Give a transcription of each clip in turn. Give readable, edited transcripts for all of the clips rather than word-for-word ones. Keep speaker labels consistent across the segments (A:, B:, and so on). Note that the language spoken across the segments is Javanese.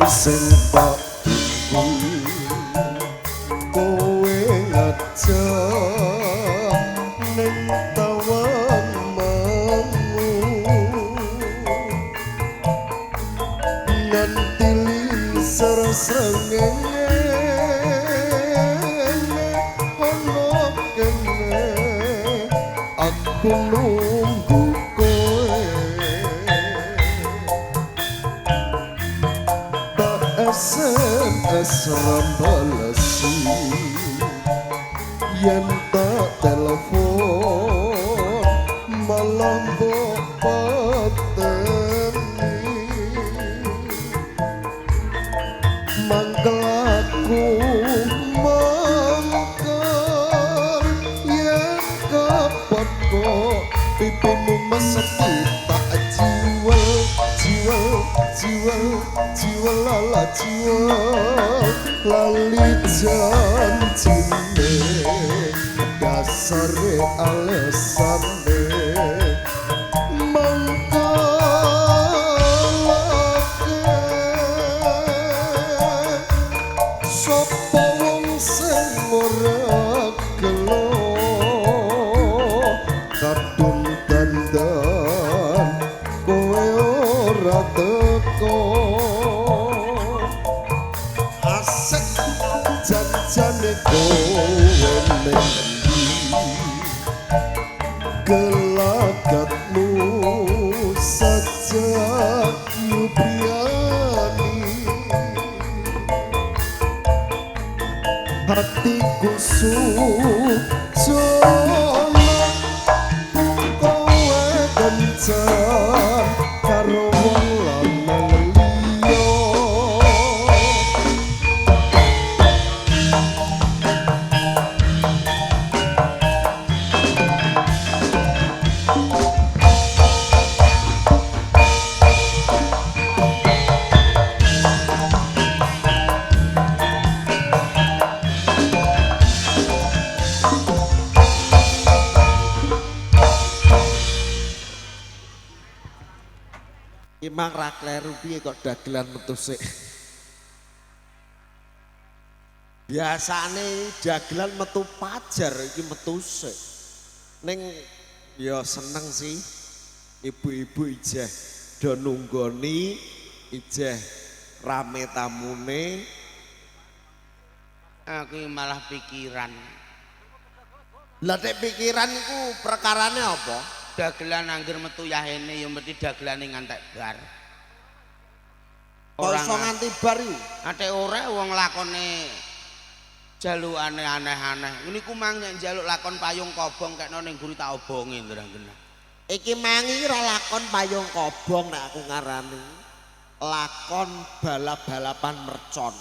A: sing tak tunggu kowe ngajak ning tawamanmu nganti lingsir srengenge ono kene aku nunggu SMS rambalasi yen tak telepon malah mbok pateni mangkel aku mangkel yen kapan kok pipimu meseti tak jiwa lala jiwa lali janjine dasare alesane mangkalake sapa wong sing ora gelo kadung dandan kowe ora teko janjane kowe mendi gelagatmu saja yubriani hatiku sujono kowe kencan karo wong lanang Imang ra kleru piye kok dagelan metu sik. Biasane dagelan metu pajar iki metu sik. Ning ya seneng sih. Ibu-ibu ijeh do nunggoni ijeh rame tamune.
B: Aku malah pikiran.
A: Lah nek pikiran iku perkarane apa?
B: Dagelan angger metu yahene ya mesti dagelane ngantek bar.
A: Kok iso nganti bar iku?
B: Ate ora wong lakone jalukane aneh-aneh. Niku mang nek njaluk lakon payung kobong kekno ning guru tak obonge ndrangkena.
A: Iki mangi ra lakon payung kobong nek aku ngarani. Lakon balap-balapan mercon.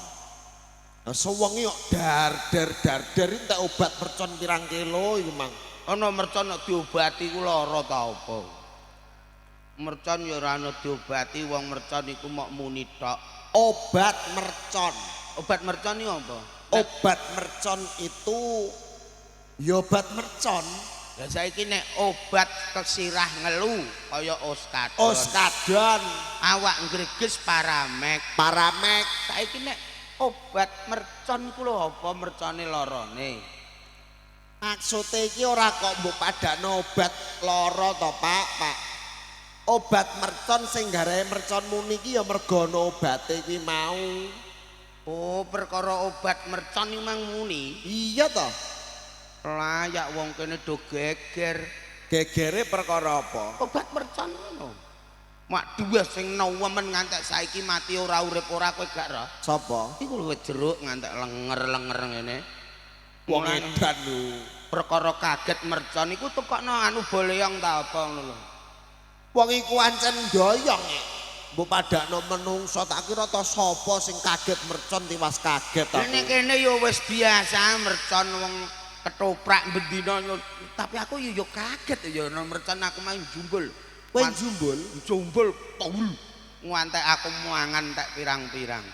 A: Sewengi kok dar entek obat mercon pirang kilo iku mang.
B: Ana mercon nek diobati ku lara ta apa? Mercon ya ora ana diobati, wong mercon iku mok muni tok.
A: Obat mercon.
B: Obat mercon iki apa?
A: Obat mercon itu ya obat mercon.
B: Lah saiki nek obat kesirah ngelu kaya oskadon.
A: Oskadon,
B: Awak ngreges paramek.
A: paramek.
B: Saiki nek obat mercon ku lho apa mercone larane?
A: Maksude iki ora kok mbok padakno obat lara to, Pak. Pak. Obat mercon sing garahe mercon muni iki ya mergo ana obate kuwi mau.
B: Oh, perkara obat mercon iki mang muni.
A: Iya to.
B: Layak wong kene do geger.
A: Gegere perkara apa?
B: Obat mercon ngono. Mak duwe sing nemen ngantek saiki mati ora urip ora kowe gak ro.
A: Sapa?
B: Iku lho jeruk ngantek lenger-lenger ngene.
A: Wong
B: Mulane
A: edan lho.
B: perkara kaget mercon iku tekokno anu boleong ta apa ngono lho.
A: Wong iku ancen doyong. Mbok padakno menungso tak kira to sapa sing kaget mercon tiwas kaget aku.
B: Kene ya wis biasa mercon wong ketoprak bendina tapi aku yo kaget ya ana mercon aku main jumbul.
A: Kowe jumbul?
B: Jumbul tol. Ngantek aku mangan tak pirang-pirang.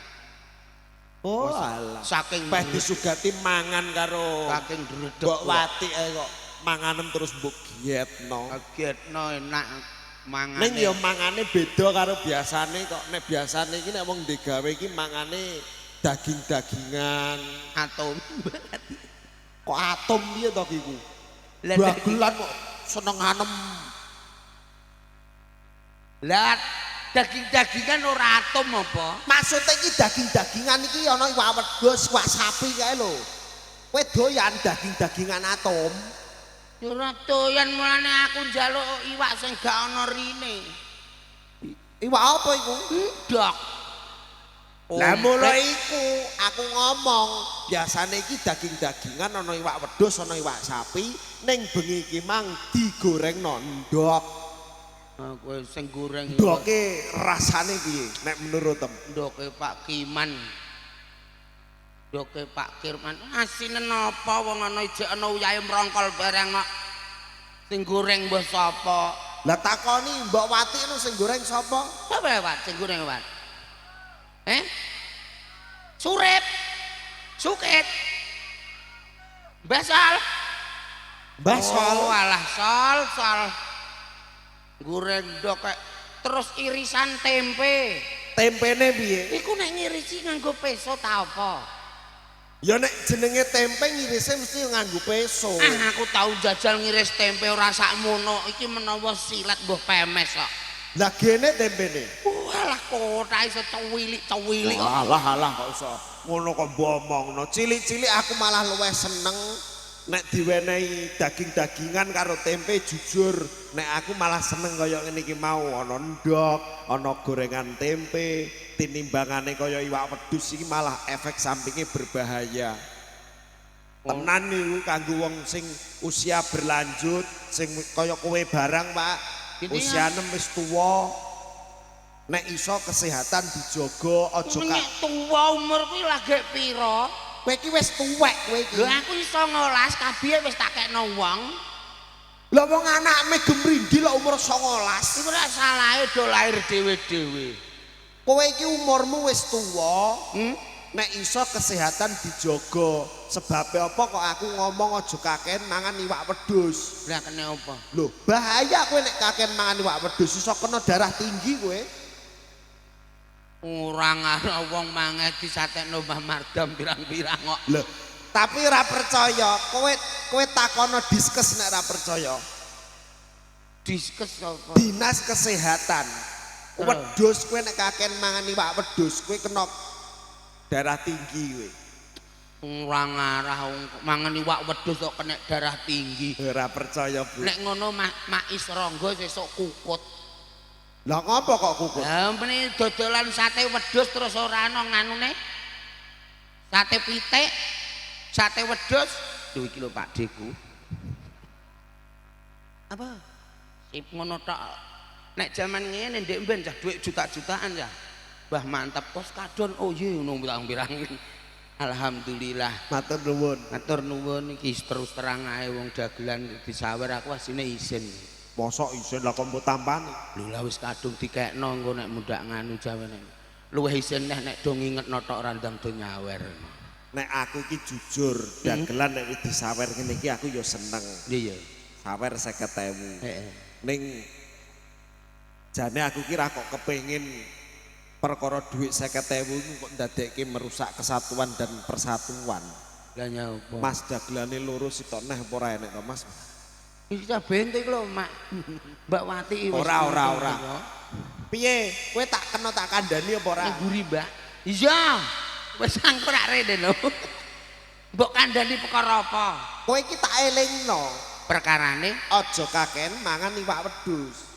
A: Oh alah.
B: Saking
A: Peh disugati mangan karo
B: saking dredeg
A: mbok wati kok manganem terus mbok gietno.
B: kagetno enak mangane.
A: Ning ya mangane beda karo biasane kok. Nek biasane iki nek wong digawe iki mangane daging-dagingan.
B: Atom.
A: Kok atom piye to iku?
B: Lah
A: Bagelan kok seneng anem.
B: Lah daging-dagingan ora atom apa?
A: Maksudnya iki daging-dagingan iki ana iwak wedhus, iwak sapi kae lho. Kowe doyan daging-dagingan atom?
B: Ya ora doyan mulane aku njaluk iwak sing gak ana rine.
A: Iwak apa iku?
B: Ndok.
A: Lah mulai iku aku ngomong, biasane iki daging-dagingan ana iwak wedhus, ana iwak sapi, ning bengi iki mang digorengno ndok.
B: Kowe sing goreng
A: Ndoke rasane piye nek menurut tem?
B: ndoke Pak Kiman. Ndoke Pak Kirman. Asine napa wong ana ijek ana uyahe mrongkol bareng kok. Sing goreng mbah sapa?
A: Lah takoni Mbok Wati nu sing goreng sapa?
B: Sapa ya Pak sing goreng Pak? Surip. Sukit. Basal.
A: Mbah Sol.
B: Oh, alah sol. Goreng ndok terus irisan tempe.
A: Tempene piye?
B: Iku nek ngirisi nganggo peso ta apa?
A: Ya nek jenenge tempe ngirise mesti nganggo peso.
B: Aku tahu jajal ngiris tempe ora sakmono. Iki menawa silat mbah pemes kok.
A: Lah gene tempene.
B: Walah kota iso cewilik-cewilik.
A: Alah kok iso ngono kok mbomongno. Cilik-cilik aku malah luwih seneng nek diwenehi daging-dagingan karo tempe jujur nek aku malah seneng kaya ngene iki mau ana ndok, ana gorengan tempe, tinimbangane kaya iwak wedhus iki malah efek sampingnya berbahaya. Tenan niku kanggo wong sing usia berlanjut, sing kaya kowe barang, Pak. Usiane wis tuwa. Nek iso kesehatan dijogo aja
B: Nek tuwa umur kuwi lagi pira?
A: kowe iki wis tuwek kowe iki.
B: Lho aku iso ngolas kabeh wis tak kekno wong.
A: Lah wong anakme gemrindi lho umur 19.
B: Iku ora salahe do lahir dhewe-dhewe.
A: Kowe iki umurmu wis tuwa.
B: Nek
A: iso kesehatan dijogo. Sebabe apa kok aku ngomong aja kaken mangan iwak wedhus.
B: Lah kene apa?
A: Lho, bahaya kowe nek kaken mangan iwak wedhus iso kena darah tinggi kowe.
B: Ora ana wong mangeh disatekno Mbah Mardam pirang-pirang kok.
A: Lho, tapi ora percaya, kowe takono diskes nek ora percaya.
B: Diskes apa?
A: Dinas Kesehatan. Wedhus kowe nek kaken mangan iwak wedhus kowe kena darah tinggi kowe.
B: Ora ngarah mangan iwak wedhus kok kena darah tinggi.
A: Ora percaya, Bu.
B: Nek ngono mak Israngga sesuk kukut.
A: Lah ngopo kok kukut?
B: Lah mrene dodolan sate wedhus terus ora ana nganune. Sate pitik, sate wedhus. Lho iki lho Pak Deku. Apa? Sip ngono tok. Nek jaman ngene ndek mben cah dhuwit juta-jutaan ya. Mbah mantap kos kadon. Oh iya ngono pirang-pirang. Alhamdulillah.
A: Matur nuwun.
B: Matur nuwun iki terus terang ae wong dagelan disawer aku asine isin.
A: Mosok isin lah kok mbok tampani.
B: Lho lah wis kadung dikekno engko nek mundak nganu jawane. Luwih isin nek do ngingetno tok randang do nyawer.
A: Nek aku iki jujur, dagelan nek wis disawer ngene iki aku ya seneng.
B: Iya.
A: Sawer 50.000.
B: Heeh.
A: Ning jane aku kira kok kepengin perkara duit 50.000 iku kok ndadekke merusak kesatuan dan persatuan.
B: Lah nyapa?
A: Mas dagelane loro sitok neh apa ora enek to, Mas?
B: Bisa bentik lho, Mak. Mbak Wati wis.
A: Ora. Piye? Kowe tak kena tak kandhani apa ora?
B: Nguri, Mbak. Iya. Wis angko rak rene lho. Mbok kandhani perkara apa?
A: Kowe iki tak elingno.
B: Perkarane
A: Aja kaken mangan iwak wedhus.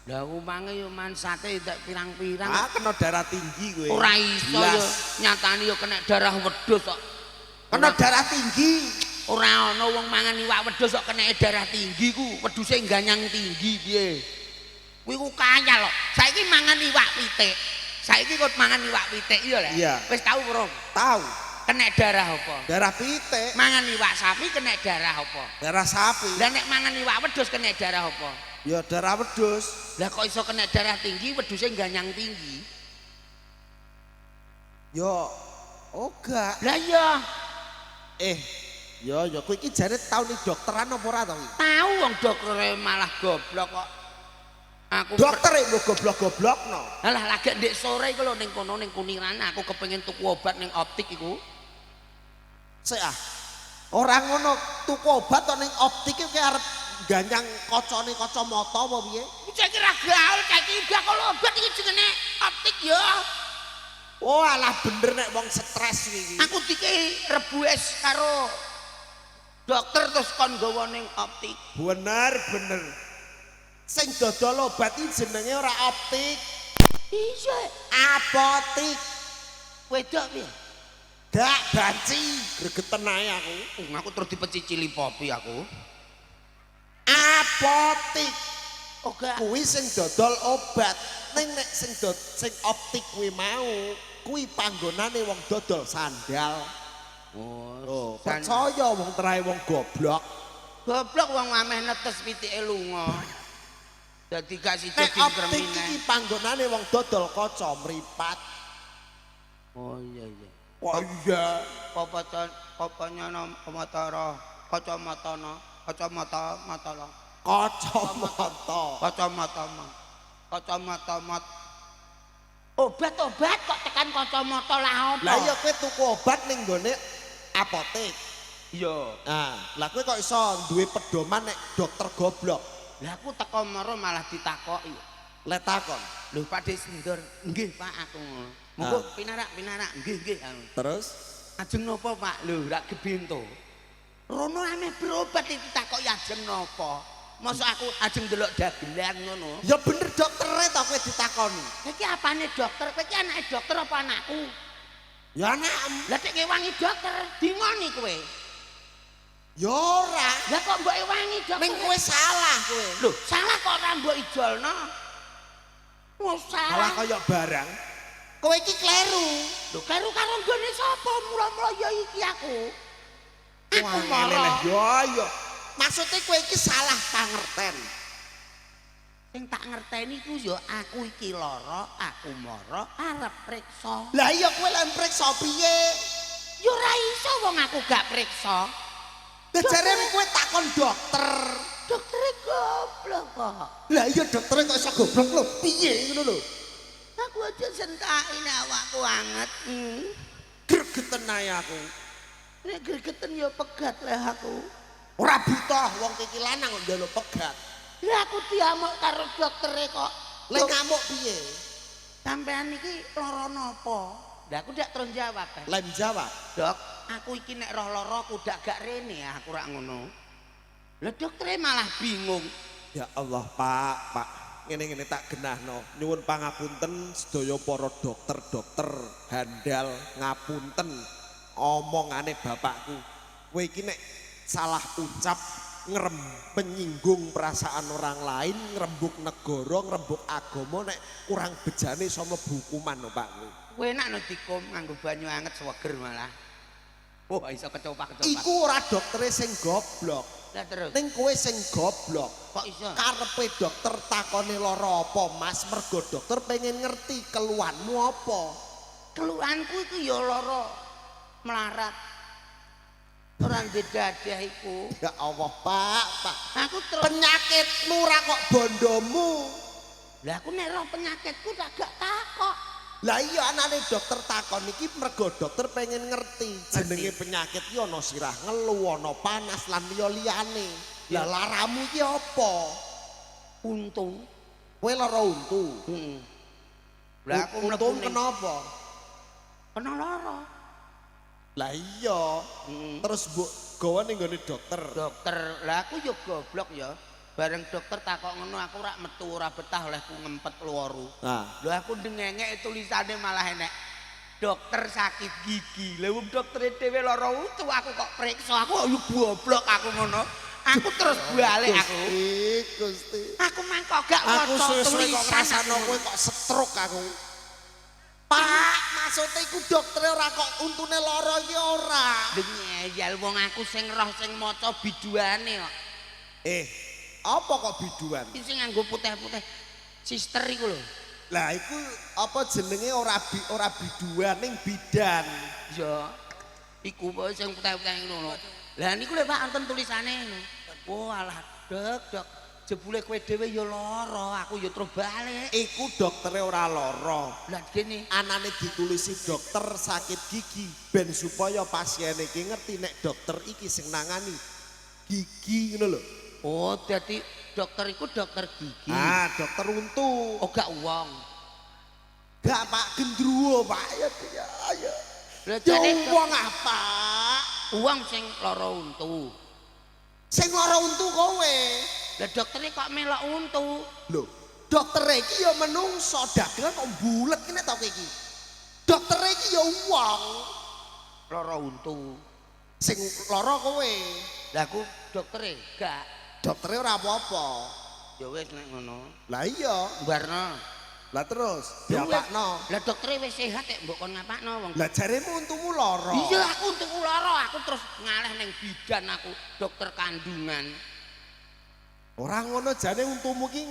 B: lah umange yo man sate ndak pirang-pirang.
A: Ah, kena darah tinggi kowe.
B: Ora iso yo nyatane yo kena darah wedhus kok.
A: Kena darah tinggi.
B: Ora ana wong mangan iwak wedhus kok kena darah tinggi ku, wedhuse ganyang tinggi piye. Kuwi ku kanyal kok. Saiki mangan iwak pitik. Saiki kok mangan iwak pitik iya lho.
A: Iya.
B: Wis tau urung?
A: Tahu.
B: Kena darah apa?
A: Darah pitik,
B: Mangan iwak sapi kena darah apa?
A: darah sapi.
B: Lah nek mangan iwak wedhus kena darah apa?
A: Ya darah wedhus.
B: Lah kok iso kena darah tinggi wedhuse ganyang tinggi?
A: Ya oga.
B: Lah iya.
A: Ya kowe iki jare tau ning dokteran apa ora to?
B: Tahu wong doktere malah goblok kok. Aku
A: Dokter mbok goblok-goblokno.
B: Alah lagi ndek sore iku lho ning kono ning Kuniran aku kepengin tuku obat ning optik iku.
A: Sik ah. Ora ngono tuku obat to ning optik iki arep ganyang kacane kacamata apa piye?
B: Saiki ra gaul, saiki bakal obat iki jenenge optik ya.
A: Oh alah bener nek wong stres iki.
B: Aku diki rebu es karo dokter terus kon nggawa ning optik.
A: Bener. Sing dodol obat iki jenenge ora optik,
B: Iya,
A: apotik.
B: wedok piye?
A: Dak banci, gregeten ae aku.
B: Aku terus dipecicili popi aku.
A: Apotik
B: Oga.
A: kuwi sing dodol obat. Ning nek sing optik kuwi mau, kuwi panggonane wong dodol sandal. Oh, percaya wong terae wong goblok.
B: Goblok wong ameh netes pitike lunga. Dadi gak sida
A: Nek optik
B: dingkremine.
A: iki panggonane wong dodol kaca mripat.
B: Oh iya.
A: Kok iya?
B: Papanya matara, kacamata. Obat-obat kok tekan kacamata lah apa?
A: Lah iya kowe tuku obat ning nggone apotek.
B: Iya.
A: Nah, lah kowe kok iso duwe pedoman nek dokter goblok.
B: Lah aku teko maro malah ditakoki.
A: Let takon.
B: Lho Pak Desindor, nggih Pak aku. Monggo pinarak, nggih.
A: Terus
B: Ajeng napa Pak? Lho rak gebento. Rono ameh berobat ditakoki ajeng napa? Mosok aku ajeng ndelok dagelan ngono.
A: ya bener doktere to kowe ditakoni.
B: Iki apane dokter? Kowe iki anake dokter apa anakku?
A: Ya anakmu.
B: Lah nek ngewangi dokter, dingoni kowe.
A: Ya ora.
B: Lah kok mbok ewangi dokter?
A: Ning kowe salah kowe.
B: Lho, salah kok ora mbok ijolno. Wes
A: Salah
B: salah.
A: kaya barang. Kowe iki kleru.
B: Lho, karo nggone sapa? Mula-mula ya iki aku. Aku
A: Wah, leleh
B: marah.
A: ya. Maksudnya kowe iki salah pangerten.
B: Sing tak ngerteni ku ya aku iki lara, aku mara arep priksa.
A: Lah iya kowe lek priksa piye?
B: Ya ora iso wong aku gak priksa.
A: Lah jare kowe takon dokter.
B: Doktere goblok kok.
A: Lah iya doktere kok iso goblok lho. Piye ngono lho.
B: Lah Aku aja sentakin awakku anget.
A: Gregeten ae aku.
B: Nek gregeten ya pegat leh aku.
A: Ora butuh wong iki lanang kok njaluk pegat.
B: Lah aku diamuk karo doktere kok.
A: Lek ngamuk piye?
B: Sampean iki lara napa? Lah aku ndak terus jawab.
A: Lem jawab.
B: Dok, aku iki nek roh lara kudu gak rene aku rak ngono. Lah doktere malah bingung.
A: Ya Allah, Pak. Ngene-ngene tak genahno. Nyuwun pangapunten sedaya para dokter-dokter handal ngapunten omongane bapakku. Kowe iki nek salah ucap penyinggung perasaan orang lain, ngrembug negara, ngrembug agama nek kurang bejane sama hukuman lho Pak.
B: Kowe enak no dikum nganggo banyu anget seweger malah. Oh, iso kecopak-kecopak.
A: Iku ora doktere sing goblok.
B: Lah terus.
A: Ning kowe sing goblok.
B: Kok iso?
A: Karepe dokter takone lara apa, Mas? Mergo dokter pengen ngerti keluhanmu apa.
B: Keluhanku iku ya lara melarat. Ora ndek dadah iku.
A: Ya Allah, Pak.
B: Aku terus
A: Penyakitmu ora kok bondomu.
B: Lah aku nek roh penyakitku tak gak takok.
A: Lah iya anane dokter takon iki mergo dokter pengen ngerti jenenge penyakit iki ana sirah ngelu, ana panas lan liyane. Lah laramu iki apa?
B: Untung.
A: Kowe lara untu.
B: Heeh. Lah aku mlebu
A: untu kenapa?
B: kena lara.
A: Lah iya. Terus mbok gawa ning gone dokter.
B: Dokter, lah aku yo goblok ya. Bareng dokter takok ngono aku rak metu ora betah olehku ngempet luaru.
A: Nah,
B: Lho aku dengengek tulisane malah enek. Dokter sakit gigi. Lha wong doktere dhewe lara utuh aku kok priksa. Aku yo goblok aku ngono. Aku terus balik aku.
A: Gusti.
B: Aku mangkok gak
A: Aku
B: waca
A: suwe-suwe kok
B: tulisan
A: ngrasakno
B: aku.
A: kowe kok stroke aku. Pak, maksudnya iku doktere ora kok untune lara iki ora.
B: Ngeyel wong aku sing roh sing maca biduane kok.
A: Apa kok biduan?
B: Iki sing nganggo putih-putih. Sister iku lho.
A: Lah iku apa jenenge ora biduan ning bidan.
B: Ya. Iku wae sing putih-putih ngono. Lah niku lho Pak wonten tulisane ngono. Oh alah dok. Jebule kowe dhewe ya lara, aku ya terus balik.
A: Iku doktere ora lara.
B: Lah gini,
A: Anane ditulisi dokter sakit gigi ben supaya pasien iki ngerti nek dokter iki sing nangani gigi ngono lho.
B: oh dadi dokter iku dokter gigi.
A: Ah, dokter untu.
B: Oh gak wong.
A: Gak Pak gendruwo Pak ya.
B: Lah
A: Ya
B: jane
A: wong apa?
B: wong sing lara untu.
A: Sing lara untu kowe.
B: Lah doktere kok melok untu.
A: Lho, dokter iki ya menungso, dagelan kok bulet kene to iki. Dokter iki ya wong.
B: Lara untu.
A: Sing lara kowe.
B: Lah aku doktere gak.
A: Doktere ora apa-apa.
B: Ya wis nek ngono.
A: Lah iya.
B: Mbarno.
A: Lah terus
B: Ya wis.
A: diapakno.
B: Lah doktere wis sehat nek mbok kon ngapakno wong.
A: Lah jaremu untumu lara.
B: Iya aku untukku lara, aku terus ngalih ning bidan aku dokter kandungan.
A: Ora ngono jane untumu ki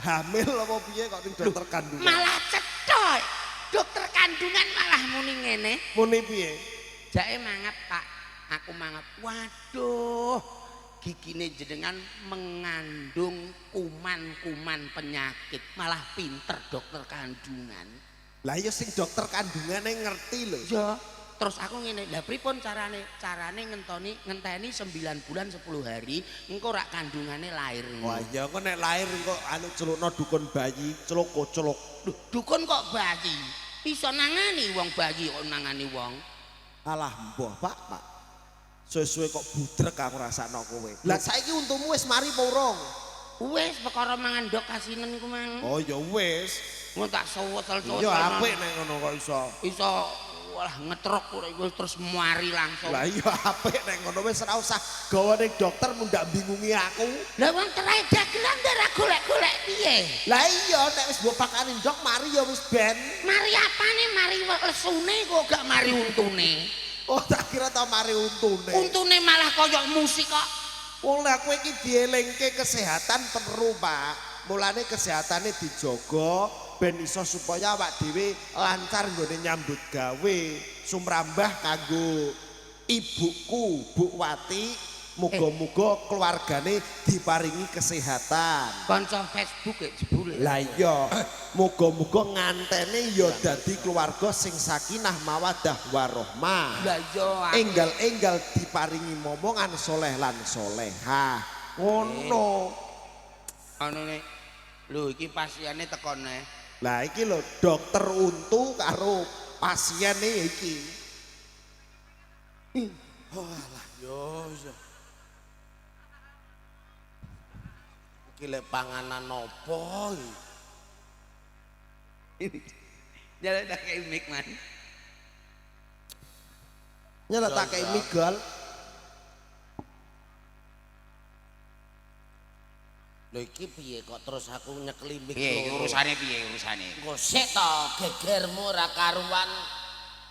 A: hamil apa piye kok ning dokter kandungan.
B: Malah cethok. Dokter kandungan malah muni ngene.
A: Muni piye?
B: Jake mangap Pak. Aku mangap. Waduh. Gigine jenengan mengandung kuman-kuman penyakit. Malah pinter dokter kandungan.
A: Lah ya sing dokter kandungane ngerti lho.
B: Ya. Terus aku ngene, lah pripun carane ngenteni 9 bulan 10 hari engko rak kandungane lahir.
A: Wah ya kok nek lahir kok anu celukno dukun bayi, celuk-celuk.
B: Duh, dukun kok bayi. Iso nangani wong bayi kok nangani wong.
A: Alah mbah Pak. Suwe-suwe kok budrek aku rasakno kowe. Lah saiki untumu wis mari apa urung?
B: Wis perkara mangan ndok kasinen iku mang.
A: Oh ya wis.
B: Ngono tak sowet-sowet.
A: Ya apik nek ngono kok iso.
B: Iso walah ngetrok iku terus mari langsung.
A: Lah iya apik nek ngono wis ora usah gawa ning dokter mundak bingungi aku.
B: Lah wong cerai dagelan ora golek-golek piye?
A: Lah iya nek wis mbok pakani ndok mari ya wis ben.
B: Mari apane mari lesune kok gak mari untune.
A: Oh tak kira ta mari untune.
B: Untune malah koyok musik kok.
A: Wong lha kowe iki dielingke kesehatan perlu Pak. Mulane kesehatane dijaga ben iso supaya awak dhewe lancar nggone nyambut gawe. Sumrambah kanggo ibuku, Bu Wati Muga-muga keluargane diparingi kesehatan.
B: Kanca Facebook ya jebule.
A: Lah iya, muga-muga ngantene ya dadi keluarga sing sakinah mawaddah warahmah.
B: Lah iya.
A: Enggal-enggal diparingi momongan soleh lan solehah. Ngono.
B: Anune lho iki pasiene tekone.
A: Lah iki lho dokter untu karo pasiene iki.
C: Oh alah yo. Iki lek panganan opo iki?
B: Jalan tak kayak mic man.
A: Nyeletake migol.
C: Lho iki piye kok terus aku nyekeli mik.
B: Piye urusane piye urusane?
C: Engko sik to gegermu ora karuan.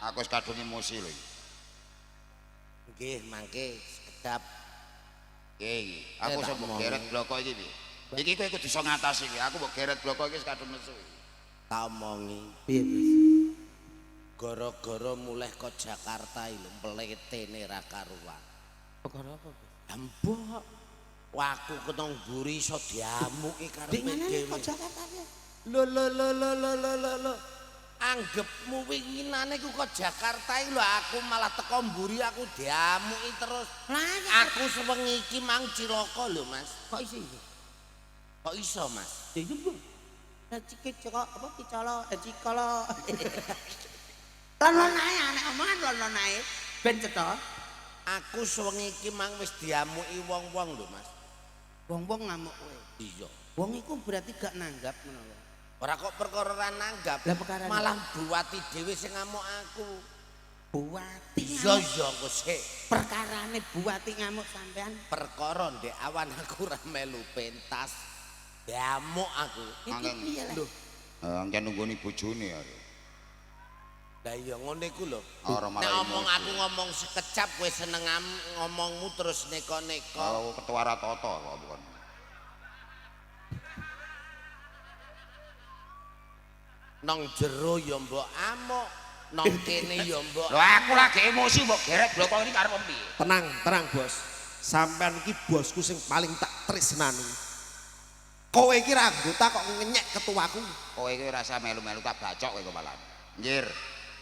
B: Aku wis kadung emosi lho.
C: Nggih, mangke sekedap.
B: Nggih, aku
C: tak
B: mbok
C: omong.
B: geret bloko iki piye? Iki kowe kudu iso ngatasi iki. Aku mbok geret bloko iki wis kadung nesu.
C: Tak omongi.
B: Piye, Mas?
C: Gara-gara mulih ke Jakarta lho mletene ra karuan.
B: Perkara apa, Bos?
C: Ambok. Waku ketong mburi iso diamuki karepe dhewe.
B: Jakarta ya.
C: Lho. Anggepmu winginane ku ke Jakarta iki lho aku malah teko mburi aku diamuki terus.
B: Lah
C: Aku sewengi iki mang cilaka lho, Mas.
B: kok iso iki?
C: Kok iso, Mas?
B: Ya iya, Bos. Cekik cekok apa kicolo, cikolo. Lan ae anek omongan lan ae ben cetha.
C: Aku sewengi iki mang wis diamuki wong-wong lho, Mas.
B: Wong-wong ngamuk kowe.
C: Iya.
B: Wong iku berarti gak nanggap menawa.
C: Ora kok perkara ra nanggap.
B: Lah perkara
C: Malah buati dhewe sing ngamuk aku.
B: Buati.
C: Iya kok sik.
B: Perkarane buati ngamuk sampean.
C: Perkara ndek awan aku ora melu pentas. Diamuk aku.
B: Iki piye lho?
D: Angke nunggoni bojone ya.
C: Lah iya ngene iku lho.
D: Ora
C: Nek
D: malah
C: omong
D: emosi.
C: aku ngomong sekecap kowe seneng ngomongmu terus neko-neko.
D: Oh, ketua Ratoto kok bukan.
C: Nang jero ya mbok amuk, nang kene ya mbok.
B: Lho aku lagi emosi mbok geret bloko iki karo piye?
A: Tenang, Bos. Sampean iki bosku sing paling tak tresnani. Kowe iki ra anggota kok ngenyek ketuaku.
B: Kowe iki rasa melu-melu tak bacok kowe kepala. Nggir.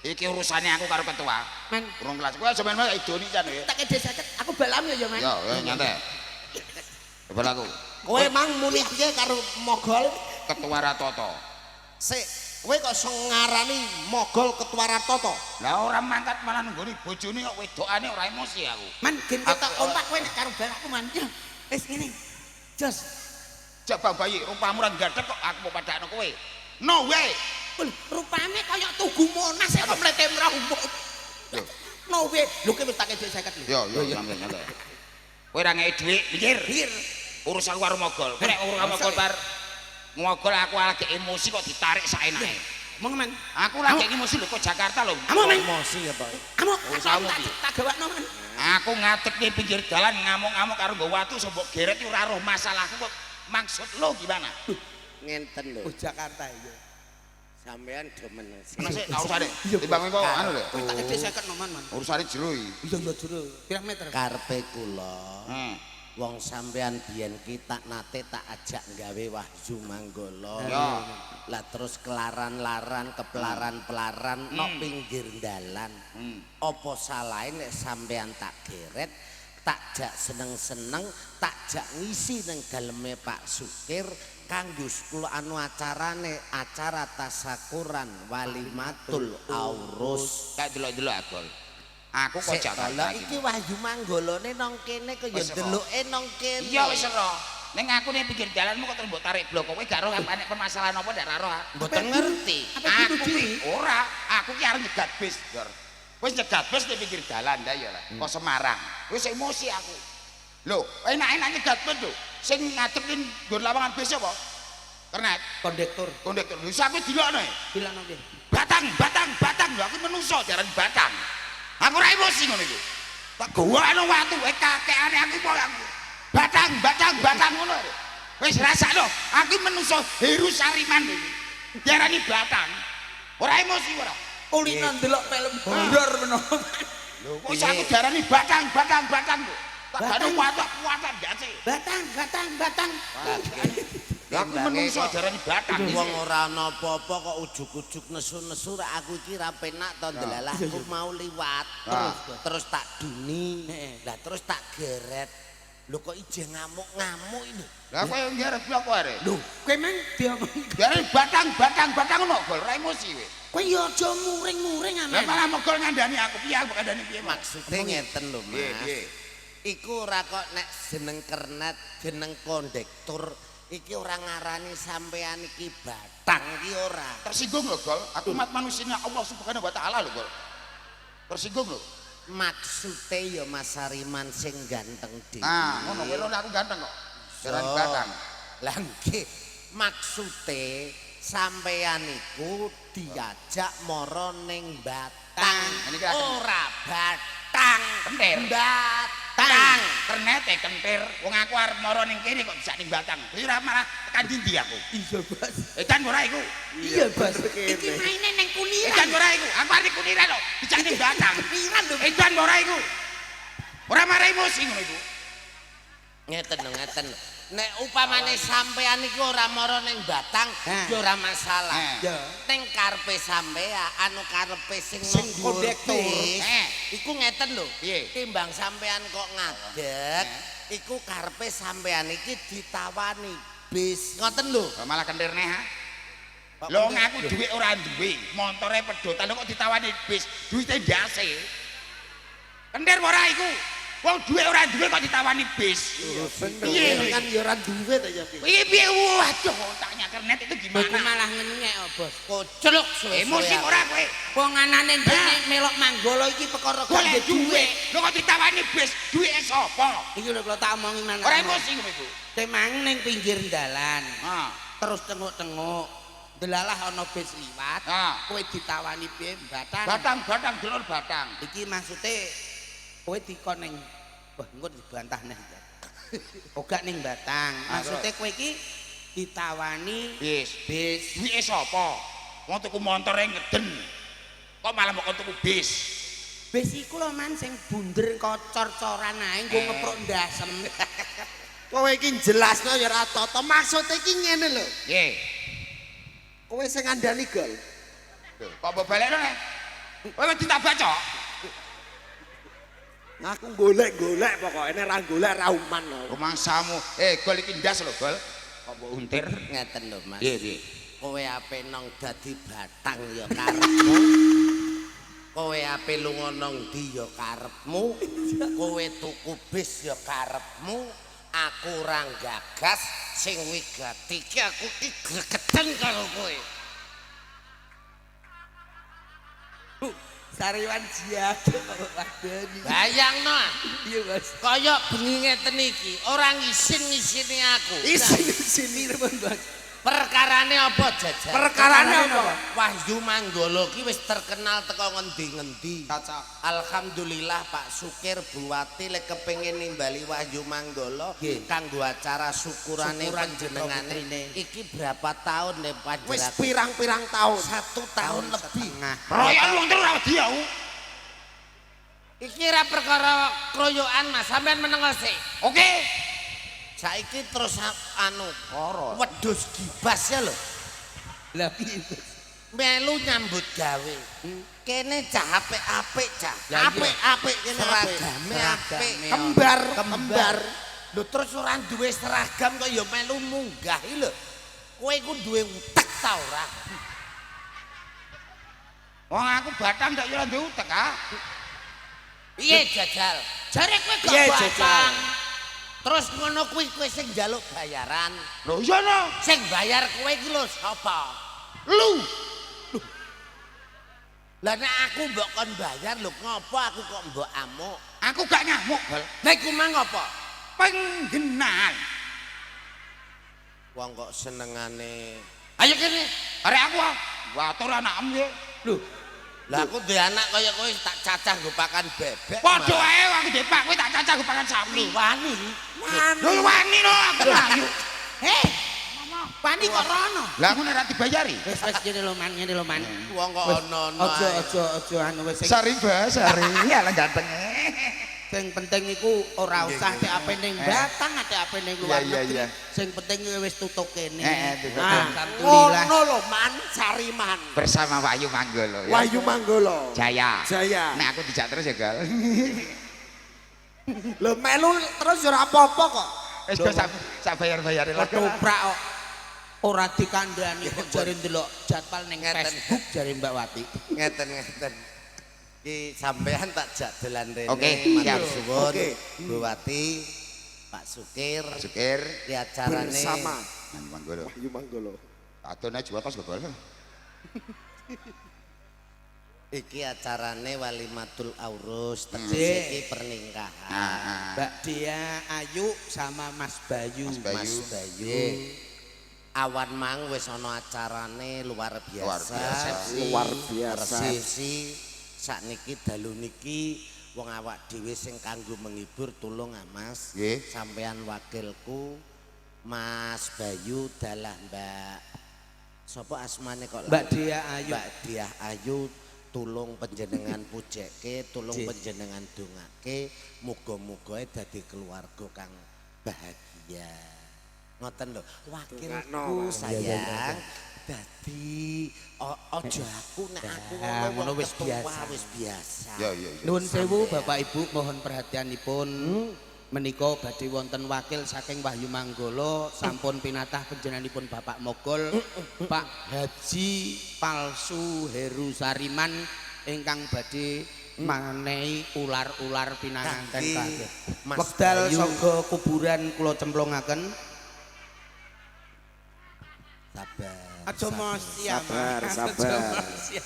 B: Iki urusannya aku karo ketua. Men,
D: Urung kelas kowe aja main-main idoni jan ya.
B: tak ide sakit. Aku balam ya, Men.
D: Ya, nyantai. Coba aku.
A: Kowe mang muni piye karo mogol?
D: Ketua Ratoto.
A: Sik, kowe kok iso ngarani mogol ketua Ratoto?
D: Lah ora mangkat malah nunggoni bojone kok wedokane ora emosi aku.
B: Man, gen ketok kompak kowe nek karo balakku, Man. Ya, wis ngene. Jos.
D: Coba bayi rupamu ora gadhek kok aku mau padakno kowe. No way.
B: Rupane kaya tugu Monas kok mlete mrombok.
D: Lho.
B: No way. Lho kowe wis tak ide 50 lho.
D: Yo, nyantai.
B: Kowe ora ngeki dhuwit, mikir. Urusan karo mogol. Kowe nek urusan mogol bar mogol aku lagi emosi kok ditarik saenake. Mong men. Aku lagi emosi lho kok Jakarta lho. Amo men.
C: Emosi ya, Pak.
B: Amo
D: Urusanmu
B: tak
D: piye?
B: tak gawakno men. Aku ngadeg di pinggir dalan ngamuk-ngamuk karo nggo watu mbok geret iki ora roh masalahku kok. Maksud lo gimana?
C: Ngenten lho.
B: Jakarta iya.
C: Sampean do meneng sik.
D: Ana sik tak urusane. Timbang kok anu lho.
B: Wis tak ide 50 noman man.
D: Urusane jero iki.
B: Iya iya jero. Pirang meter?
C: Karepe kula.
D: Hmm.
C: Wong sampean biyen kita nate tak ajak gawe Wahyu Manggala.
D: Ya.
C: Lah terus kelaran-laran kepelaran-pelaran nok pinggir dalan. Apa salahe nek sampean tak geret, tak jak seneng-seneng, tak jak ngisi ning daleme Pak Sukir kanggo 10 anu acarane acara tasakuran walimatul aurus.
D: Tak delok-delok agol. Aku kok Jakarta
C: Lah iki Wahyu Manggalane nang kene kaya
D: Wis,
C: deloke nang kene.
B: Iya wis ero. Ning aku ning pinggir dalanmu kok terus mbok tarik blok kowe gak roh apa nek permasalahan apa ndak roh.
C: Mboten ngerti.
B: Aku ki ora, aku ki arep nyegat bis, Dor. Wis nyegat bis ning pinggir dalan ndak ya lah. Kok Semarang. Wis emosi aku. Lho, enak-enak nyegat bis lho. Sing ngadep ning nggon lawangan bis apa? Kernet.
C: Kondektur.
B: Kondektur. Lho aku dilokno.
C: Bilangno piye?
B: Batang. Lho aku menungso jaran batang. Aku ora emosi ngono iku. Tak gowakno watu kakekane aku kok aku. Batang ngono. Wis rasakno, aku menungso Heru Sariman iki. Diarani batang. Ora emosi ora.
C: Kulino ndelok film horor menawa.
B: Lho, kok aku diarani batang kok.
D: Tak gak watak kuatan biasa.
B: Batang.
D: Lah aku menungso jarane batang.
C: Wong ora ana apa-apa kok ujug-ujug nesu-nesu ra aku iki ra penak to ndelalahku mau liwat. Terus tak duni. Lah terus tak geret. Lho kok ije ngamuk-ngamuk ini.
D: Lah kowe ngeret blok kok are.
B: Lho, kowe men diomongi.
D: Jarane batang ngono gol ra emosi kowe.
B: Kowe ya aja muring-muring
D: Lah
B: amen.
D: malah mogol ngandani aku piye aku kandani piye
C: Maksude ngeten lho Mas. Iku ora kok nek jeneng kernet, jeneng kondektur iki ora ngarani sampean iki batang iki ora.
D: Tersinggung lho gol. Aku umat manusia Allah Subhanahu wa taala lho gol. Tersinggung lho.
C: Maksude ya Mas Sariman sing ganteng dhewe.
D: Nah, ngono kowe lho aku ganteng kok. Jarane batang.
C: Lah nggih, maksude sampean iku diajak mara ning batang.
D: Ini kira
C: Ora batang,
D: Kentir.
C: batang.
D: Kernete kentir. Wong aku arep mara ning kene kok bisa ning batang. Kowe ora malah tekan ndi aku.
B: Iya, Bos.
D: Edan ora iku.
B: Iya, Bos. Iki maine ning kuliran.
D: Edan ora iku. Aku arep kuniran kok bisa ning batang.
B: Kuliran lho.
D: Edan ora iku. Ora marah emosi ngono iku.
C: Ngeten lho, ngeten. Nek upamane sampean iku ora mara ning batang, ya ora masalah.
B: Ya.
C: Ning karepe sampean, anu karepe sing
B: kondektur.
C: Iku ngeten lho.
D: Piye?
C: Timbang sampean kok ngadeg, iku karepe sampean iki ditawani bis. Ngoten lho.
D: Malah kentir neh ha. Lho ngaku dhuwit ora duwe, montore pedotan kok ditawani bis, duwite ndase. Kentir ora iku. Wong dhuwit ora duwe kok ditawani bis.
A: Piye kan ya ora duwe ta ya piye.
D: Piye piye waduh otaknya kernet itu
B: Aku
D: gimana?
B: malah ngenyek, Bos.
C: Kocluk suwe-suwe.
D: Emosi ora kowe.
B: Wong anane dene melok manggolo iki perkara
D: Golek
B: gak
D: dhuwit. Lho kok ditawani bis, duwike sapa?
B: Iki lho kalau tak omongi mana.
D: Ora emosi kowe iku.
B: Temang ning pinggir dalan.
D: Ha.
B: Terus tenguk-tenguk. Delalah ana bis liwat.
D: Ha.
B: Kowe ditawani piye batang.
D: Batang dulur batang.
B: Iki maksude kowe dikon ning wah engko dibantah neh. Ora ning batang. Maksude kowe iki ditawani
D: Bis.
B: bis.
D: Duwike sapa? Wong tuku montore ngeden. Kok malah mau tuku bis?
B: Bis iku lho man sing bunder kocor-coran ae nggo ngeprok ndasem.
A: Kowe iki jelasno ya ora tata. Maksude iki ngene lho.
D: Nggih.
A: Kowe sing ngandani gol.
D: Kok mbok balekno nek? Kowe wis tak baca.
A: Aku golek-golek pokoknya ra golek ra uman lho.
D: Rumangsamu. Gol iki ndas lho, Gol. Kok mbok untir?
C: Ngeten lho Mas.
D: Piye?
C: Kowe ape nang dadi batang ya karepmu. Kowe ape lunga nang ndi ya karepmu. Kowe tuku bis ya karepmu. Aku ora gagas sing wigati iki aku ki gregeten karo kowe.
B: Sariwan jiaga kok wadani.
C: Bayangno.
B: Iya, Mas.
C: Kaya bengi ngeten iki, ora ngisin-ngisini aku.
B: Isin pun, Bos.
C: Perkarane apa jajan?
B: Perkarane apa?
C: Wahyu Manggolo ki wis terkenal teko ngendi-ngendi.
A: Cocok.
C: Alhamdulillah Pak Sukir Buwati lek kepengin nimbali Wahyu Manggolo kanggo acara syukurane panjenengane. Iki berapa tahun nek
A: Wis
C: panjenengan?
A: pirang-pirang tahun.
C: 1 tahun lebih.
D: Royan wong terus ora wedi aku.
C: Iki ra perkara kroyokan Mas, sampean meneng sik.
D: Oke.
C: Saiki terus anu wedhus gibas ya lho.
B: Lah piye?
C: Melu nyambut gawe. Kene cah apik-apik cah.
B: Lah iya.
C: Apik-apik kene
B: Seragame
C: apik.
A: Kembar.
C: Lho terus ora duwe seragam kok ya melu munggah iki lho. Kowe iku duwe utek ta ora?
D: Wong aku batang ndak yo ora duwe utek ah.
C: Piye jajal? Jare kowe gak
A: Piye,
C: batang.
A: Jajal?
C: Terus ngono kuwi kowe sing njaluk bayaran.
D: Lho iya no.
C: Sing bayar kowe iki lho sapa?
D: Lu.
C: Lah nek aku mbok kon bayar lho ngopo aku kok mbok amuk?
D: Aku gak ngamuk, Gol.
C: Nek ku mang apa?
D: Penggenan.
C: Wong kok senengane.
D: Ayo kene. Arek aku ah. Watur anakmu yo.
B: Lho,
C: Lah aku duwe anak kaya kowe tak cacah nggo pakan bebek.
D: Padha ae aku depak kowe tak cacah ku pangan sapi.
C: Wani.
D: Lho wani no aku ayo.
B: heh. Pani kok rono.
D: Lah ngono ora dibayari.
B: Wis ngene lho man, ngene lho man.
C: Wong kok ono-ono.
B: Aja anu wis sing
D: Sari Mbak, Sari. Ya lah ganteng.
B: Sing penting iku ora usah TAP ning Batang, TAP ning luar negeri. Sing penting wis tutuk kene. Alhamdulillah.
A: Ngono lho Man Sariman.
D: Bersama Wahyu Manggolo. Ya.
A: Wahyu Manggolo.
D: Jaya.
A: Jaya.
D: Nek aku dijak terus ya, Gal.
A: Lho melu terus ora apa-apa kok.
D: Wis kok sak bayar-bayare lah.
B: Ketoprak kok ora dikandani kok jare ndelok jadwal ning Facebook jare Mbak Wati.
C: Ngeten. Ki sampean tak jak dolan rene.
D: Oke,
C: matur
D: siap.
C: suwun.
A: Oke.
C: Bu Wati, Pak Sukir.
D: Pak Sukir.
C: Ki acarane
A: Bersama
D: Wahyu Manggolo.
A: Wahyu Manggolo.
D: Adone jual tas gol.
C: iki acarane Walimatul Aurus,
B: Nggih.
C: tegese iki pernikahan.
B: Mbak Dia Ayu sama Mas Bayu.
D: Mas Bayu.
C: Nggih. Awan mang wis ana acarane luar biasa.
A: Luar biasa.
C: Resepsi sakniki dalu niki wong awak dhewe sing kanggo menghibur tulung Mas.
D: Nggih.
C: Sampean wakilku Mas Bayu dalah Mbak sapa asmane kok
B: Mbak Dia Ayu.
C: Mbak Diah Ayu tulung panjenengan pujeke, tulung
B: Nggih.
C: panjenengan dongake, muga-muga dadi keluarga kang bahagia. Ngoten lho, wakilku sayang dadi aja aku nek aku
B: ngono wis
C: ketua,
B: biasa.
C: wis biasa.
D: Ya.
B: Nuwun sewu Bapak Ibu mohon perhatianipun. Menika badhe wonten wakil saking Wahyu Manggolo sampun pinatah panjenenganipun Bapak Mogol Pak Haji Palsu Heru Sariman ingkang badhe manehi ular-ular pinanganten
C: Kangge
B: kabeh.
C: Mas
B: Wekdal
C: Bayu.
B: saga kuburan kula cemplungaken.
C: Sabar.
B: Aja mesti ya,
A: Sabar,
B: Mas.
A: sabar.
B: Aja mesti ya.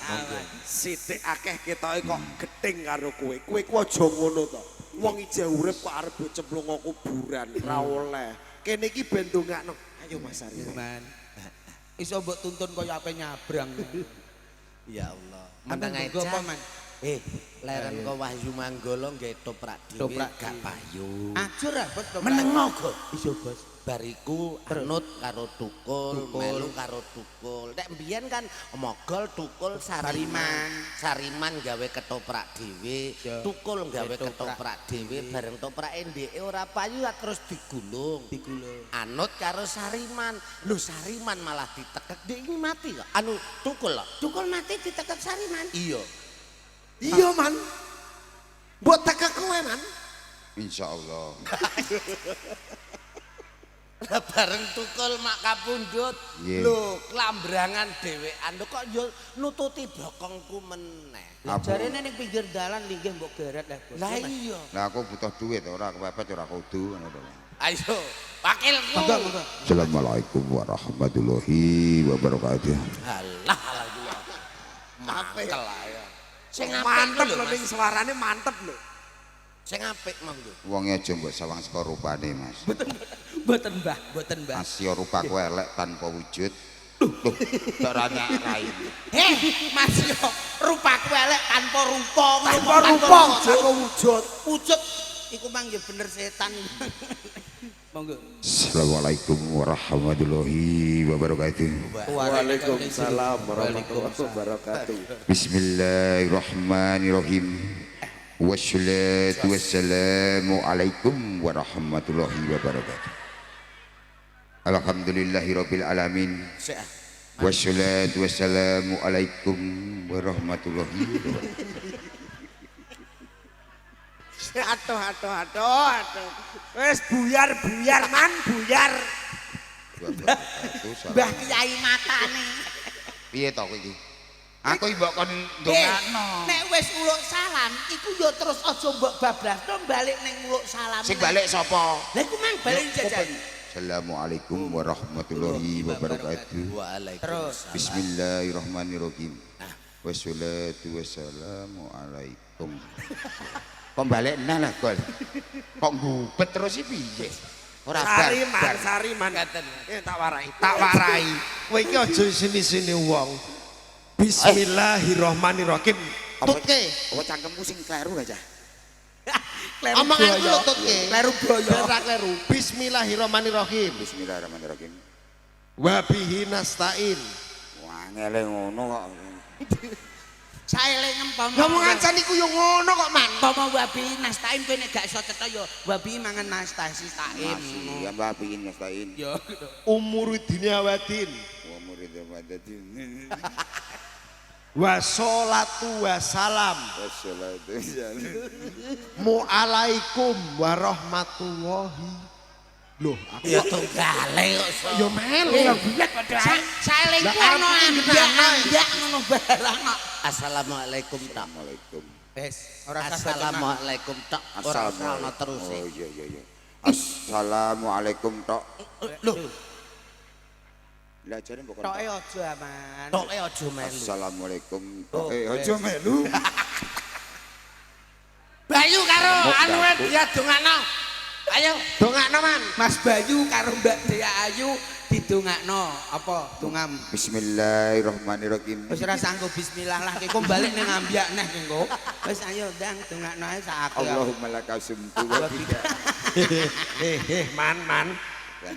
A: Sithik akeh ketoke kok gething karo kowe. Kowe ku aja ngono to. Wong ijeh urip kok arep cemplung kuburan, ora oleh. Kene iki ben ndongakno. Ayo Mas Aryo.
B: Man. Iso mbok tuntun kaya ape nyabrang.
C: Ya Allah.
B: Meneng
C: Meneng
B: nggo apa,
C: aja.
B: Man?
C: Leren kok Wahyu Manggolo nggih toprak dhewe
B: Toprak
C: gak
B: dhewe.
C: payu.
B: Ajur abot to.
C: Meneng kok.
B: Iso, Bos.
C: Bariku anut karo tukul,
B: Tukul.
C: melu karo tukul. Nek mbiyen kan mogol tukul sariman. Sariman gawe ketoprak dhewe,
B: Ya.
C: tukul gawe
B: Ketoprak
C: ketoprak dhewe, bareng toprake ndeke ora payu ya terus digulung.
B: Digulung.
C: Anut karo sariman. Lho sariman malah ditekek dhek iki mati kok. Anu tukul kok.
B: Tukul mati ditekek Sariman.
C: Iya.
A: Iya Man. Mbok tekek kowe Man.
D: Insyaallah.
C: Lah bareng tukul mak kapundhut.
D: Iya.
C: Lho, klambrangan dhewean lho kok yo nututi bokongku meneh.
B: Lah
D: Apa?
B: jarene ning pinggir dalan linggih mbok geret lah, Bos.
C: Lah iya.
D: Lah aku butuh duit ora kepepet ora kudu ngono to.
C: Ayo, wakilku.
B: Monggo, monggo.
D: Assalamualaikum warahmatullahi wabarakatuh.
C: Halah halah. Mangkel ayo. Sing apik
A: Mantep
C: lho,
A: lho
C: Mas.
A: ning suarane mantep lho.
C: Sing apik monggo.
D: Wonge aja mbok sawang saka rupane, Mas.
B: Mboten, Mbah, mboten, Mbah.
D: Asya rupaku elek tanpa wujud. Loh, ora rai.
B: Mas yo rupaku elek tanpa rupa.
A: Tanpa rupa jeko wujud.
B: Wujud iku mang ya bener setan. Monggo.
D: Assalamualaikum warahmatullahi wabarakatuh.
A: Waalaikumsalam warahmatullahi wabarakatuh.
D: Bismillahirrahmanirrahim. Wassalatu wassalamu alaikum warahmatullahi wabarakatuh. Alhamdulillahirabbil alamin.
C: Sik.
D: Wassalatu wassalamu alaikum warahmatullahi wabarakatuh.
A: Aduh. Wis buyar Man, buyar.
B: Mbah Kiai matane.
D: Piye to kowe iki? Aku mbok kon ndongakno.
B: Nek wis uluk salam iku yo terus aja mbok bablasno balik ning uluk salam.
D: Sing balik sapa?
B: Lah iku mang balik jajan.
D: Assalamualaikum warahmatullahi wabarakatuh.
C: Waalaikumsalam.
D: Bismillahirrahmanirrahim. Wassalatu wassalamu alaikum. Kok balik nah lah gol. Kok ngubet terus iki piye? Ora
A: Sariman. Tak warai. Kowe iki aja sini-sini wong. Bismillahirrahmanirrahim. Tutke.
D: Apa cangkemmu sing kleru aja?
A: Omonganku lho tutke.
B: Kleru boyo.
A: Ora kleru. Bismillahirrahmanirrahim.
D: Bismillahirrahmanirrahim.
A: Wa bihi nasta'in.
D: Wah, ngele ngono kok.
B: Saelengem pomo.
A: Ngomong aja niku yo ngono kok, Man.
B: Pomo wabi nastain kowe nek gak iso cetha yo wabi mangan nastasi taim.
D: Ya mbak bikin nyestain.
B: Yo.
A: Umuridine awadin.
D: Wah murid Madadin.
A: Wa sholatu wa salam.
D: Wassalamualaikum.
A: Mu'alaikum warahmatullahi. Loh, aku
C: Ya tunggale kok.
A: yo melu.
D: Biat padha.
B: Saelengku
A: Lah,
B: ono ambak ngono barang kok.
C: Assalamualaikum tok.
D: Assalamualaikum.
B: Wes, ora usah
C: Assalamualaikum tok. Ora usah ono terus.
D: Oh iya iya iya. Assalamualaikum tok.
C: Loh,
D: Lah jare mbok
B: Toke aja aman.
C: toke aja melu.
D: Assalamualaikum.
C: Oh,
D: Aja melu.
C: Bayu karo
D: Mbok
C: anu
D: ganggu.
C: dia dongakno. Ayo.
A: Dongakno, Man.
B: Mas Bayu karo Mbak Dea Ayu didongakno apa tungam.
D: Bismillahirrahmanirrahim.
B: Wis ora sanggup bismillah lah kok balik ning ambyak neh kengko. Wis ayo ndang dongakno ae sak aku.
D: Allahumma lakasumtu wa bika.
A: Man.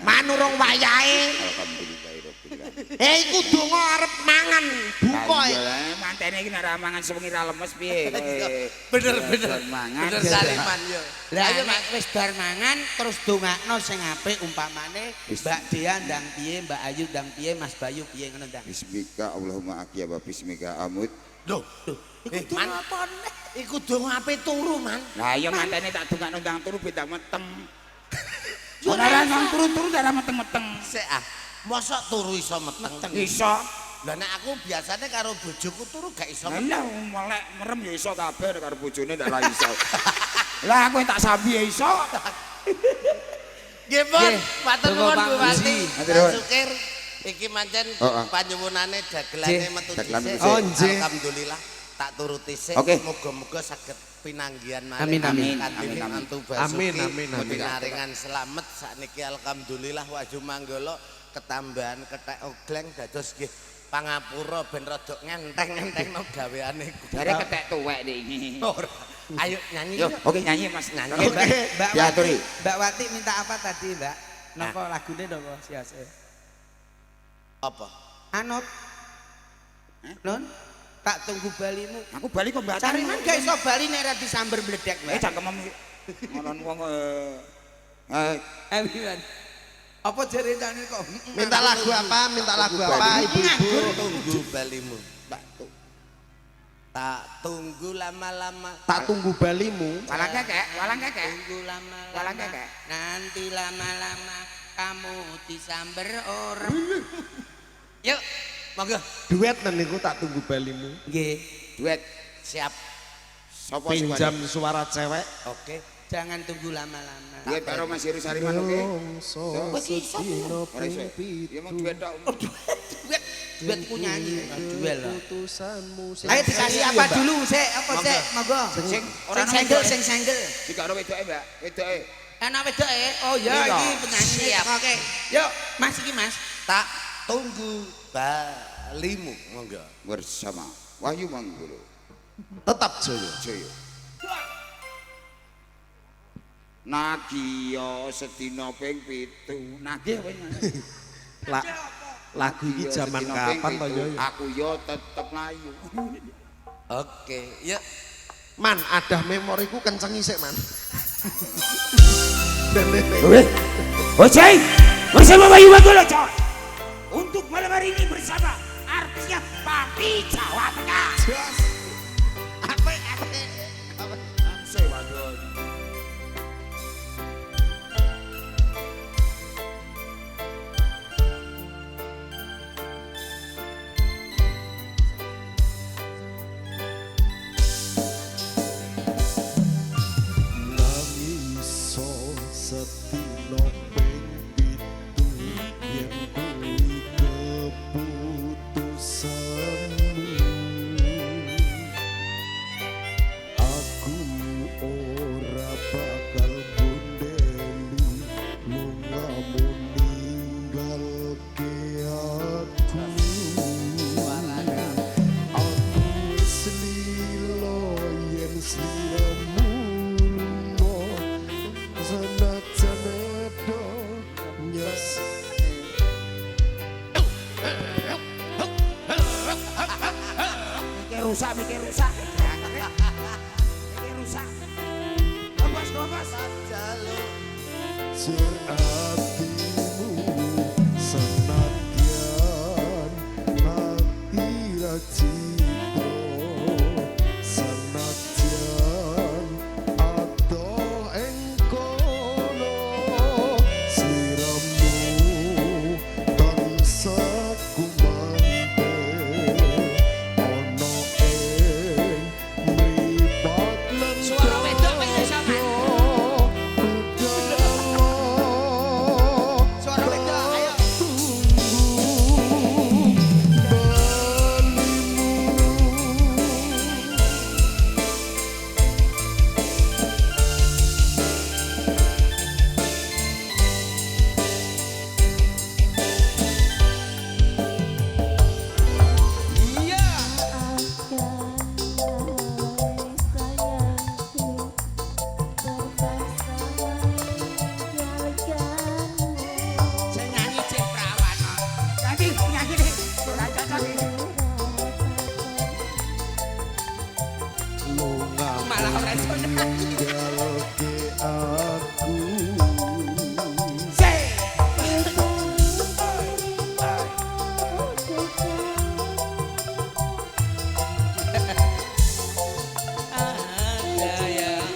A: Man urung wayahe.
D: Alhamdulillahirabbil alamin.
A: Iku donga arep mangan buka.
D: Iya lah, mantene iki nek ra mangan sewengi ra lemes piye kowe.
C: Bener.
D: Mangan.
C: Bener saliman yo.
B: Lah ayo nek wis bar mangan terus dongakno sing apik umpamane Mbak Dea ndang piye, Mbak Ayu ndang piye, Mas Bayu piye ngono ndang.
D: Bismika Allahumma akya wa bismika amut.
C: Loh,
B: Iku
C: Man.
B: apa nek?
C: Iku donga ape turu, Man.
D: Lah iya mantene tak dongakno ndang turu beda meteng. Ora nang turu-turu ora meteng-meteng.
C: Sik ah. Mosok turu iso meteng.
D: Iso.
C: Lah nek aku biasanya karo bojoku turu gak iso.
D: Lah melek merem ya iso kabeh nek karo bojone ndak ra iso. Lah aku tak sambi ya iso.
C: Nggih, Pun. Matur
B: Tunggu,
C: nuwun
B: Pak
C: Bu Wati.
B: Muji.
D: Matur nuwun.
C: Sukir iki mancen
D: Oh,
C: panyuwunane dagelane
B: Nggih.
C: metu
D: Dagelan
C: dhisik.
D: metu
A: dhisik. Oh, nggih.
C: Alhamdulillah tak turuti sik.
D: Oke.
C: Muga-muga saged pinanggihan
B: Amin, amin.
C: Amin.
D: Amin,
C: Mantu
A: Amin,
C: Basuki.
A: amin, amin.
C: Pinaringan selamat sakniki alhamdulillah waju manggala ketambahan kethek ogleng dados nggih pangapura ben rada ngenteng-ngentengno gaweane.
D: Jare ketek tuwek nek iki.
C: Ora. Ayo nyanyi.
D: Yo,
C: yuk.
D: oke nyanyi Mas.
C: Nyanyi.
B: Oke, Mbak
D: Ya,
B: Wati.
D: Turi.
B: Mbak Wati minta apa tadi, Mbak? Napa lagune napa siase?
C: Apa?
B: Anut. Nun, tak tunggu balimu.
D: Aku bali kok mbak.
B: Cariman gak iso bali nek ra disamber bledek, Mbak.
D: Cangkemem ngono wong
B: Amin. Apa jare jane kok?
A: Minta lagu apa? Minta lagu apa, Ibu-ibu?
C: Tunggu balimu. Tak tunggu lama-lama.
A: Tak tunggu balimu.
D: walang kekek.
B: Tunggu lama-lama.
D: Walang kekek.
B: Nanti lama-lama kamu disamber orang.
C: Yuk, monggo.
A: Duet nang niku tak tunggu balimu.
B: Nggih.
D: Duet
C: Siap.
D: sapa sing
A: Pinjam suara cewek.
C: Oke.
B: Jangan tunggu lama-lama.
D: duet karo Mas Heru Sariman oke.
A: Ora
D: Ora iso. Ya mau duet tok.
B: Duet ku nyanyi, duel lah.
A: Putusanmu.
B: Ayo dikasih apa dulu, Sek? Apa, Sek? Monggo.
D: Sing
B: Ora single, sing single.
D: Iki karo wedoke, Mbak. Wedoke.
B: Enak wedoke. Oh ya,
D: Iya.
B: iki penyanyi.
C: Siap.
B: Oke. Yuk, Mas iki, Mas.
C: Tak tunggu balimu. Monggo.
D: Bersama Wahyu Manggolo.
A: Tetap Jaya.
D: Jaya. Nagiya sedina ping 7. Nagih apa ini?
A: Lagu iki zaman kapan to ya?
D: Aku yo tetep layu.
C: Oke, yuk.
A: Man, ada memoriku kencengi sik, Man.
D: Ojai, bersama Wahyu Manggolo, coy. Untuk malam hari ini bersama artisnya Papi Jawa Tengah.
A: Apa?
D: Sewa dong.
A: Iso setino ping pitu yen kuwi keputusanmu
C: rusak mikir rusak. Mikir rusak. Gobos gobos. Jaluk.
E: Hatimu senadyan hati racito senadyan adoh engkono sliramu tansah kumante ono ing mripat lan
B: Suara wedok apa ya sama? Suara wedok, ayo. Iya. Saya nyanyi cek perawan.
D: Nyanyi deh. Ora cocok iki.
B: Malah ora iso nyanyi.
E: ninggalke aku
B: Ada yang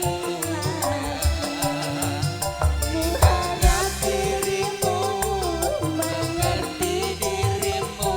B: dirimu mengerti dirimu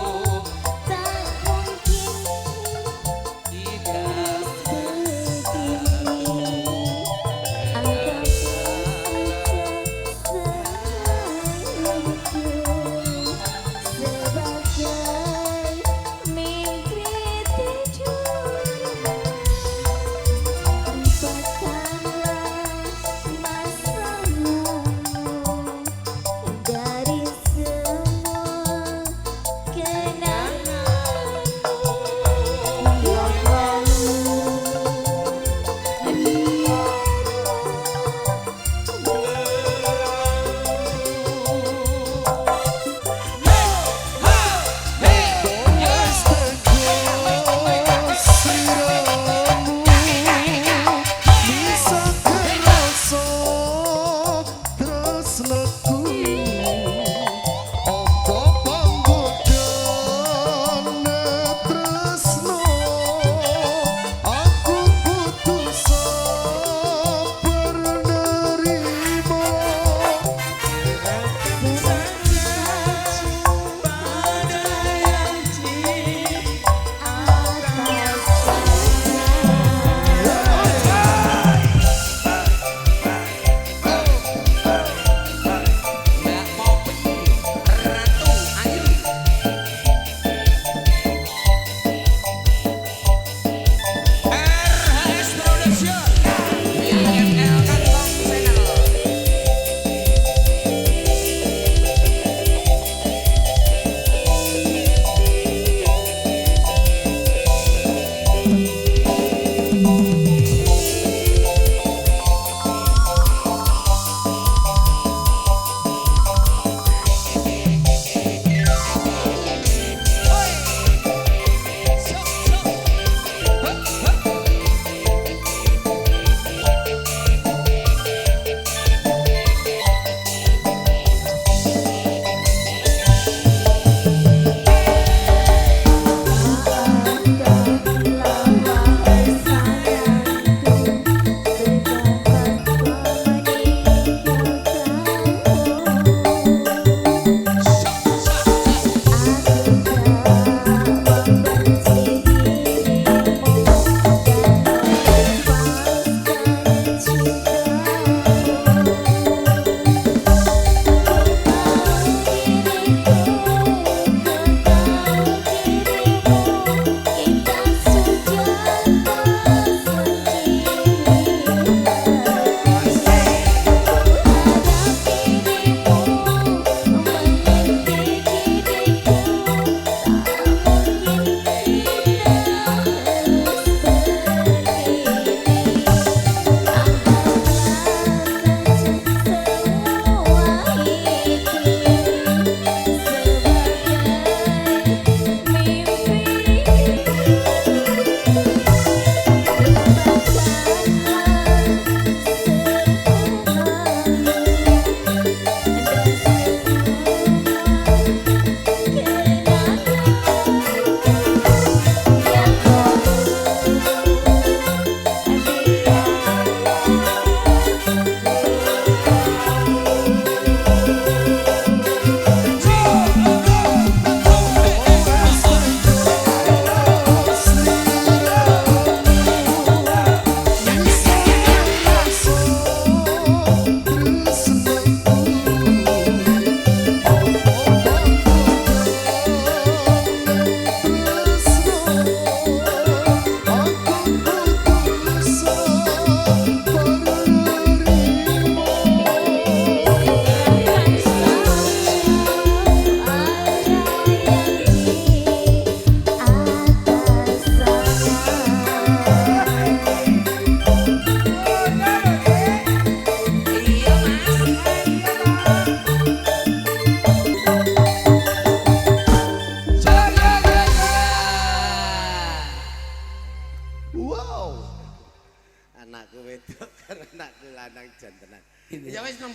C: jan tenan. Ya wis nang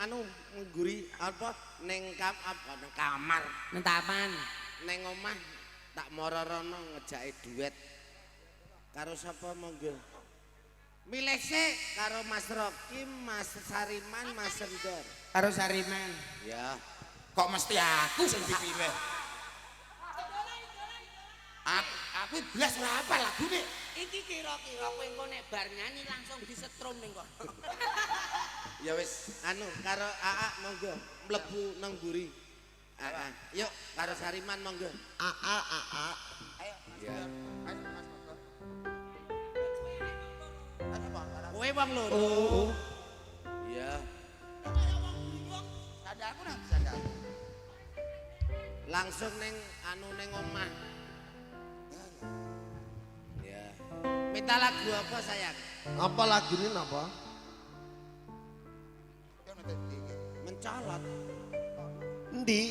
C: anu ngguri apa ning kamar,
B: Nang taman.
C: ning omah tak moro-rono ngejake duet karo sapa monggo. Milih sik karo Mas Rocky, Mas Sariman, Mas Sendor.
B: Karo Sariman.
C: Ya.
D: Kok mesti aku sing dipilih? Aku blas ora apa lagune.
B: Iki kira-kira kowe engko nek bar nyanyi langsung disetrum ning kok.
C: Ya wis anu karo AA monggo mlebu nang mburi. AA. Yuk karo Sariman monggo.
A: AA.
D: Ayo Mas
C: Ya.
D: Ayo Mas Monggo.
C: Kowe wong loro.
A: Oh.
C: Iya.
D: Sadarku nang sadar.
C: Langsung ning anu ning omah. Ya. Minta lagu apa sayang?
A: Apa lagune napa?
D: Yo nek iki.
C: Mencolot.
A: Endi?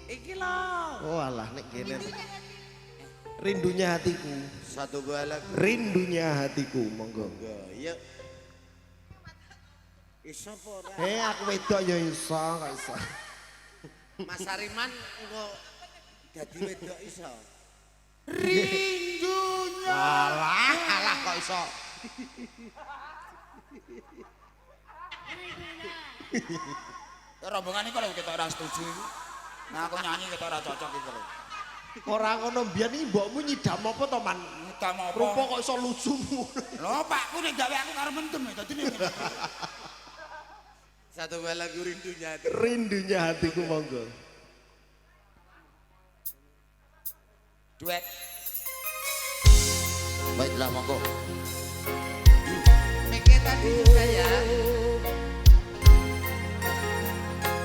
C: Iki lho.
A: Oh alah nek kene. Rindunya hatiku.
C: Satu buah lagu.
A: Rindunya hatiku, monggo.
C: Monggo, yuk. Iso apa ora?
A: Aku wedok ya iso, kok iso.
C: Mas Sariman engko dadi wedok iso.
D: Rindunya.
A: Alah kok iso.
D: Ya rombongan iki lho kita ora setuju iki. Nah aku nyanyi kita ora cocok iki lho.
A: Ora ngono mbiyen iki mbokmu nyidam apa to, Man?
D: Nyidam apa?
A: Rupa kok iso lucumu.
D: Lho Pakku nek gawe aku karo mentem dadi ngene.
C: Satu buah lagu rindunya.
A: Rindunya hatiku, monggo.
D: Duet. Baiklah monggo.
C: Mikir tadi juga ya.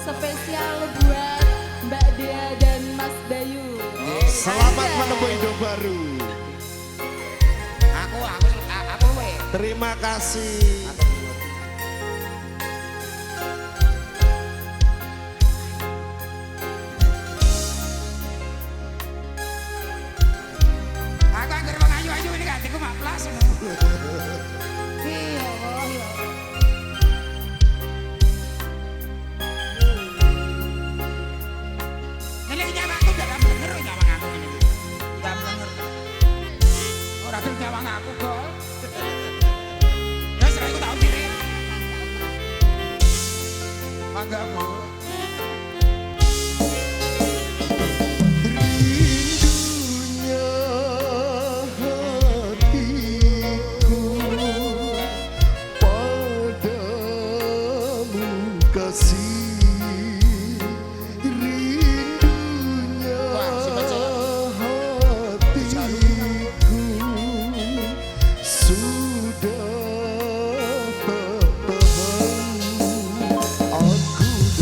F: Spesial buat Mbak Dea dan Mas Bayu.
A: Selamat menemui hidup baru.
D: Aku we.
A: Terima kasih.
D: Aku anggere wong ayu-ayu ini hatiku mak plas.
F: Iya, iya.
D: Ini nyawangku gak bener nyawang aku ini. Gak bener. Ora gelem nyawang aku kok. Ya sira iku tak pilih. Mangga Bu.
E: Rindunya hatiku padamu kasih. Rindunya hatiku sudah tak tahan. Aku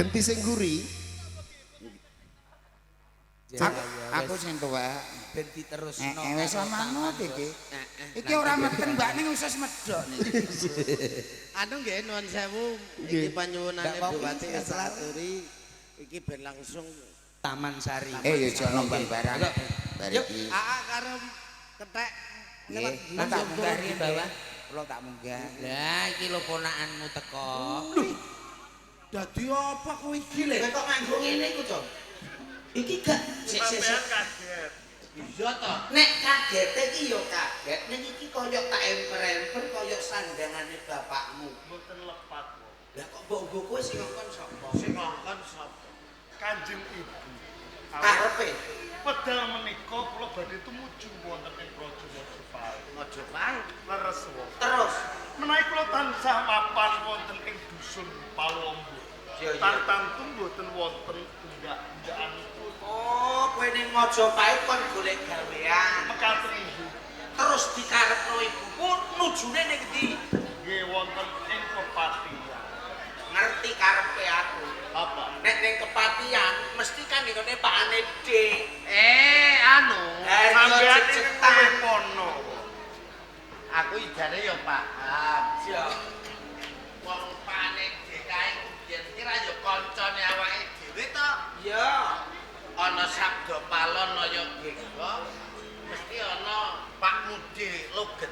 A: Genti sing guri.
D: Aku sing tuwek.
B: Ben diterusno.
D: Wis manut iki. Iki ora meten mbak ning usus medhok niki.
C: Anu nggih nuwun sewu iki panyuwunane Bupati Eslaturi iki ben langsung
B: Taman Sari.
D: Ya jono barang.
C: yuk aa karo kethek
D: Nggih,
C: lewat
D: tak
C: Gunung
D: munggah
C: di
D: riyen
C: bawah.
D: Kula tak munggah.
B: Lah iki lho ponakanmu teko.
C: Dadi apa kowe iki lho?
B: Kok nganggo ngene iku, Cok? Iki gak sik
A: kaget.
B: iya to. Nek kagete iki yo kaget, ning iki koyo tak emper-emper koyo sandangane bapakmu.
E: Mboten lepat kok.
B: Lah kok mbok-mbok kowe sing ngongkon sapa?
C: Sing ngongkon sapa?
E: Kanjeng Ibu.
B: Karepe.
E: Pedal menika kula badhe tumuju wonten ing Praja Mojopahit.
C: Mojopahit.
E: Leres wonten.
B: Terus
E: Menawi kula tansah mapan wonten ing dusun Palombo.
B: Iya, iya.
E: Tartamtu mboten wonten undak-undakanipun.
B: oh kowe ning Mojopahit kon golek gawean.
E: Mekaten Ibu.
B: Terus dikarepno ibumu nujune ning ndi?
E: Nggih wonten ing Kepatian.
B: Ngerti karepe aku.
E: Apa?
B: Nek ning kepatian mesti kan ngene Pak Anede.
C: Anu,
E: Sampeyan iki
B: cecetan.
E: pono.
C: aku ijane ya paham.
B: Siap.
C: Wong Panede kae yen kira ya kancane awake dhewe to.
B: Iya.
C: Ana Sabda Palon ya Genggo, mesti ana Pak Mudi Logen.